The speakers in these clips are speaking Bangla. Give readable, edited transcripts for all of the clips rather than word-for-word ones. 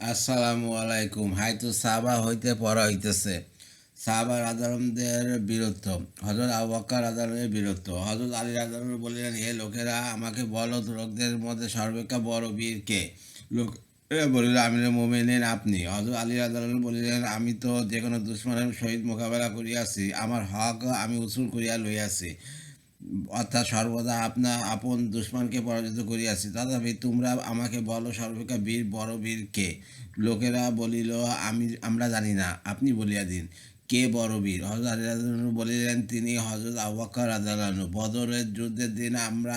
আসসালামু আলাইকুম। হাইতো সাহাবা হইতে পড়া হইতেছে সাহাবা রাদারমদের বীরত্ব। হজরত আবু বকর রাদারমের বীরত্ব। হজরত আলী রাদারম বললেন, হে লোকেরা, আমাকে বলো লোকদের মধ্যে সর্বাপেক্ষা বড় বীর কে? লোকেরা বলিল, আমিরুল মুমিনিন আপনি। হজরত আলী রাদারম বলিলেন, আমি তো যে কোনো দুশ্মনের সহিত মোকাবেলা করিয়াছি, আমার হক আমি উসুল করিয়া লইয়াছি, অর্থাৎ সর্বদা আপনার আপন দুশ্মনকে পরাজিত করিয়াছি। তথাপি তোমরা আমাকে বলো সর্বাপেক্ষা বীর বড় বীর কে? লোকেরা বলিল, আমরা জানি না, আপনি বলিয়া দিন কে বড় বীর। হজরত আলী রাদিয়াল্লাহু বলিলেন, তিনি হজরত আবু বকর রাদিয়াল্লাহু। বদরের যুদ্ধের দিন আমরা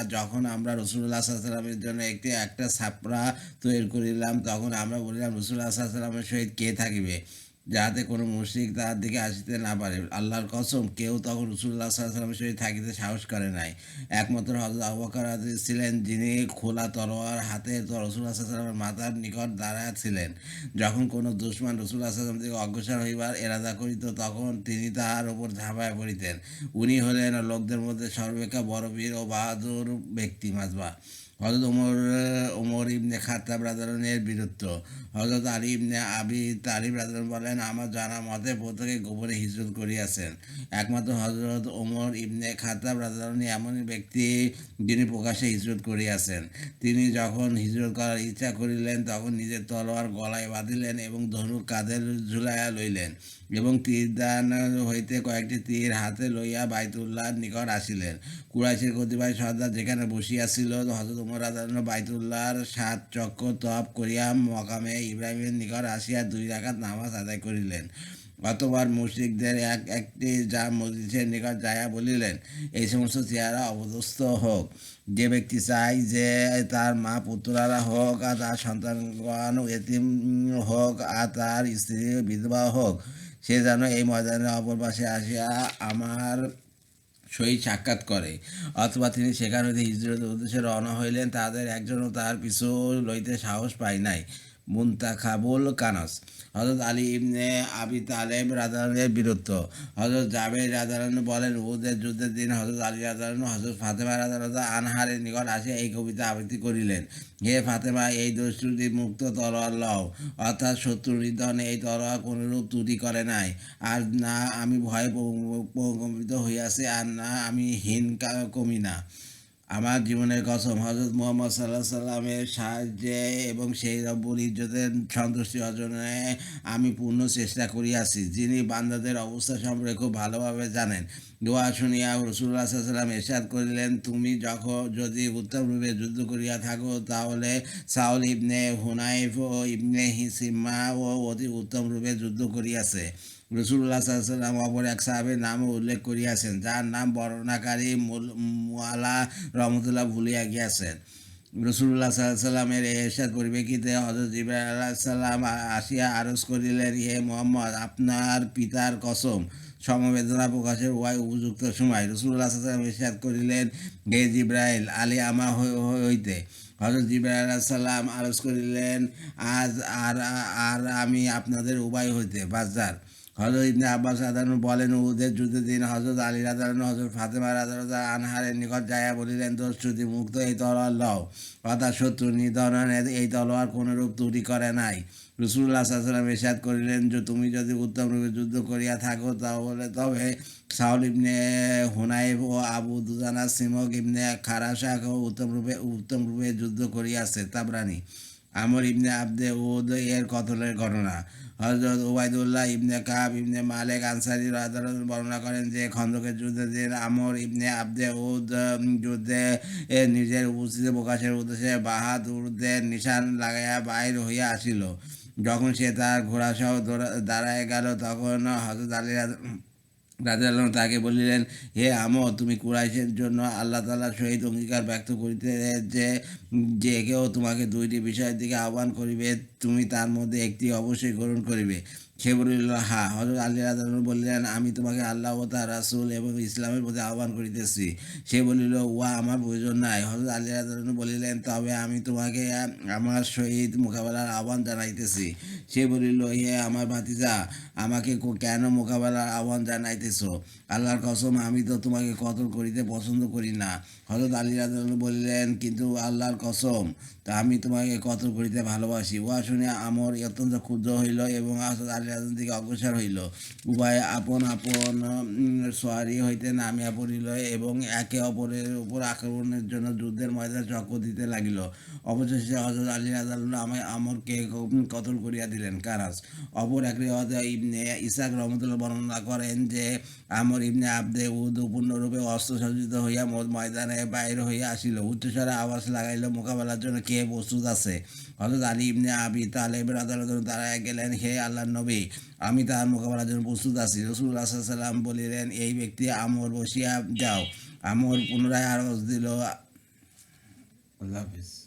রাসূলুল্লাহ সাল্লাল্লাহু আলাইহি ওয়াসাল্লামের জন্য একটা ছাপরা তৈরি করিলাম, তখন আমরা বলিলাম, রাসূলুল্লাহ সাল্লাল্লাহু আলাইহি ওয়াসাল্লামের সহিত কে থাকিবে, যাহাতে কোনো মুশরিক তাহার দিকে আসিতে না পারে। আল্লাহর কসম, কেউ তখন রাসূলুল্লাহ সাল্লাল্লাহু আলাইহি ওয়াসাল্লামের সহিত থাকিতে সাহস করে নাই। একমাত্র হযরত আবু বকর রাদিয়াল্লাহু ছিলেন, যিনি খোলা তলোয়ার হাতে রাসূলুল্লাহ সাল্লাল্লাহু আলাইহি ওয়াসাল্লামের মাথার নিকট দাঁড়ায়া ছিলেন। যখন কোনো দুশমন রাসূলুল্লাহ সাল্লাল্লাহু আলাইহি ওয়াসাল্লাম থেকে অগ্রসর হইবার এরাদা করিত, তখন তিনি তাহার উপর ঝাঁপাইয়া পড়িতেন। উনি হলেন লোকদের মধ্যে সর্বাপেক্ষা বড় বীর ও বাহাদুর ব্যক্তি। মাজবা হজরত ওমর ইবনে খাত্তাব রাদিয়াল্লাহু বীরত্ব। হজরত আলী ইবনে আবি তালিব রাদিয়াল্লাহু বলেন, আমার জানা মতে প্রত্যেকে গোপনে হিজরত করিয়াছেন। একমাত্র হজরত ওমর ইবনে খাত্তাব রাদিয়াল্লাহু এমন ব্যক্তি, যিনি প্রকাশ্যে হিজরত করিয়াছেন। তিনি যখন হিজরত করার ইচ্ছা করিলেন, তখন নিজের তলোয়ার গলায় বাঁধিলেন এবং ধনুক কাঁধে ঝুলাইয়া লইলেন এবং তীরদান হইতে কয়েকটি তীর হাতে লইয়া বাইতুল্লাহর নিকট আসিলেন। কুরাইশের কতিপয় সর্দার যেখানে বসিয়াছিল, হযরত ওমর রাদিয়াল্লাহু বাইতুল্লাহর ৭ চক্কর তওয়াফ করিয়া মকামে ইব্রাহিমের নিকট আসিয়া ২ রাকাত নামাজ আদায় করিলেন। অতঃপর মুশরিকদের একটি যা মজলিসের নিকট যাইয়া বলিলেন, এই সমস্ত চেহারা অপদস্থ হোক। যে ব্যক্তি চায় যে তার মা পুত্রারা হোক, আর তার সন্তানগণ এতিম হোক, আর তার স্ত্রী বিধবা হোক, সে যেন এই ময়দানের অপর পাশে আসিয়া আমার সহিত সাক্ষাৎ করে। অথবা তিনি সেখান হইতে হিজরতের উদ্দেশ্যে রওনা হইলেন, তাদের একজনও তাহার পিছু লইতে সাহস পায় নাই। মুনতাখাবুল কানাস। হজরত আলী ইবনে আবি তালেব রাদিয়াল্লাহু বীরত্ব। হজরত জাবের রাদিয়াল্লাহু বলেন, উহুদের যুদ্ধের দিন হজরত আলী রাদিয়াল্লাহু হজরত ফাতেমা রাদিয়াল্লাহু আনহারের নিকট আসিয়া এই কবিতা আবৃত্তি করিলেন, হে ফাতেমা, এই দস্যুটি মুক্ত তলোয়ার লও, অর্থাৎ শত্রু নিধনে এই তলোয়ার কোনরূপ ত্রুটি করে নাই। আর না আমি ভয়ে প্রকম্পিত হইয়াছি, আর না আমি হীন কমি না। আমার জীবনের কসম, হজরত মুহাম্মদ সাল্লাহ সাল্লামের সাহায্যে এবং সেই রব্বুল ইজ্জতের সন্তুষ্টি অর্জনে আমি পূর্ণ চেষ্টা করিয়াছি, যিনি বান্দাদের অবস্থা সম্পর্কে খুব ভালোভাবে জানেন। দোয়া শুনিয়া রাসূলুল্লাহ সাল্লাল্লাহু আলাইহি ওয়াসাল্লাম ইরশাদ করিলেন, তুমি যদি উত্তম রূপে যুদ্ধ করিয়া থাকো, তাহলে সাউল ইবনে হুনাইফ ও ইবনে হিসিমা ও অতি উত্তম রূপে যুদ্ধ করিয়াছে। রাসূলুল্লাহ সাল্লাল্লাহু আলাইহি ওয়াসাল্লাম অপর এক সাহাবীর নামও উল্লেখ করিয়াছেন, যার নাম বর্ণনাকারী মুআলা রহমতুল্লাহ ভুলিয়া গিয়াছেন। রাসূলুল্লাহ সাল্লাল্লাহু আলাইহি ওয়াসাল্লামের এই ইরশাদ পরিপ্রেক্ষিতে হযরত জিবরাইল আলাইহিস সালাম আসিয়া আরজ করিলেন, হে মুহাম্মদ, আপনার পিতার কসম, সমবেদনা প্রকাশের উহাই উপযুক্ত সময়। রাসূলুল্লাহ সাল্লাল্লাহু আলাইহি ওয়াসাল্লাম ইরশাদ করিলেন, হে জিবরাইল, আলী আমার হইতে। হযরত জিবরাইল আলাইহিস সালাম আরজ করিলেন, আজ আর আর আমি আপনাদের উভয় হইতে। বাজার হযরত ইবনে আব্বাস রাদিয়াল্লাহু বলেন, উহুদের যুদ্ধের দিন হযরত আলী রাদিয়াল্লাহু হযরত ফাতেমা রাদিয়াল্লাহু আনহারের নিকট যাইয়া বলিলেন, দস্যুতি মুক্ত এই তলোয়ার লও, অর্থাৎ শত্রু নিধনের এই তলোয়ার কোনরূপ ত্রুটি করে নাই। রাসূলুল্লাহ সাল্লাল্লাহু আলাইহি ওয়াসাল্লাম ইরশাদ করিলেন, যে তুমি যদি উত্তম রূপে যুদ্ধ করিয়া থাকো, তাহলে তবে সাউল ইবনে হুনাইফ ও আবু দুজানা সিমক ইবনে খারাসা উত্তম রূপে যুদ্ধ করিয়াছে। তাবরানী। আমর ইবনে আবদে উদ এর কতলের ঘটনা। হযরত উবাইদুল্লাহ ইবনে কাব ইবনে মালিক আনসারী রাদিয়াল্লাহু বর্ণনা করেন যে, খন্দকের যুদ্ধের দিন আমর ইবনে আবদে উদ যুদ্ধে নিজের উপস্থিতি প্রকাশের উদ্দেশ্যে বাহাদুরদের নিশান লাগাইয়া বাহির হইয়া আসিল। যখন সে তার ঘোড়াসহ দাঁড়ায় গেল, তখন হযরত আলী রাদিয়াল্লাহু তাকে বলিলেন, হে আমর, তুমি কুরাইশের জন্য আল্লাহ তাআলার সহিত অঙ্গীকার ব্যক্ত করিতে যে যে কেউ তোমাকে ২টি বিষয়ের দিকে আহ্বান করিবে, তুমি তার মধ্যে একটি অবশ্যই গ্রহণ করিবে। সে বলিল, হ্যাঁ। হযরত আলী রাদিয়াল্লাহু বললেন, আমি তোমাকে আল্লাহ ও তাঁর রাসূল এবং ইসলামের প্রতি আহ্বান করিতেছি। সে বলিল, উহা আমার প্রয়োজন নাই। হযরত আলী রাদিয়াল্লাহু বলিলেন, তবে আমি তোমাকে আমার সহিত মোকাবেলার আহ্বান জানাইতেছি। সে বলিল, হে আমার ভাতিজা, আমাকে কেন মোকাবেলার আহ্বান জানাইতেছ? আল্লাহর কসম, আমি তো তোমাকে কতল করিতে পছন্দ করি না। হযরত আলী রাদিয়াল্লাহু বলিলেন, কিন্তু আল্লাহর কসম, তা আমি তোমাকে কতল করিতে ভালোবাসি। উহা শুনিয়া আমর অত্যন্ত ক্ষুব্ধ হইল এবং হযরত আলী রাদিয়াল্লাহু দিকে অগ্রসর হইল। উভয়ে আপন আপন সোয়ারি হইতে নামিয়া পড়িল এবং একে অপরের উপর আক্রমণের জন্য যুদ্ধের ময়দানে চক্কর দিতে লাগিল। অবশেষে হযরত আলী রাদিয়াল্লাহু আমরকে কতল করিয়া দিলেন। কারাস। অপর এক রিওয়ায়াতে ইবনে ইসহাক রহমতুল্লাহ বর্ণনা করেন যে আমর ইবনে আবদে উদ পূর্ণরূপে অস্ত্র সজ্জিত হইয়া ময়দানে বাইর হইয়া আসিল। উচ্চস্বরে আওয়াজ লাগাইল, মোকাবেলার জন্য কে প্রস্তুত আছে? হযরত আলী ইবনে আবি তালেবের আদালতে দাঁড়াইয়া গেলেন, হে আল্লাহর নবী, আমি তাহার মোকাবেলার জন্য প্রস্তুত আছি। রাসূলুল্লাহ সাল্লাল্লাহু আলাইহি ওয়াসাল্লাম বলিলেন, এই ব্যক্তি আমর বসিয়া যাও। আমর পুনরায় আওয়াজ দিল, আল্লাহ হাফিজ।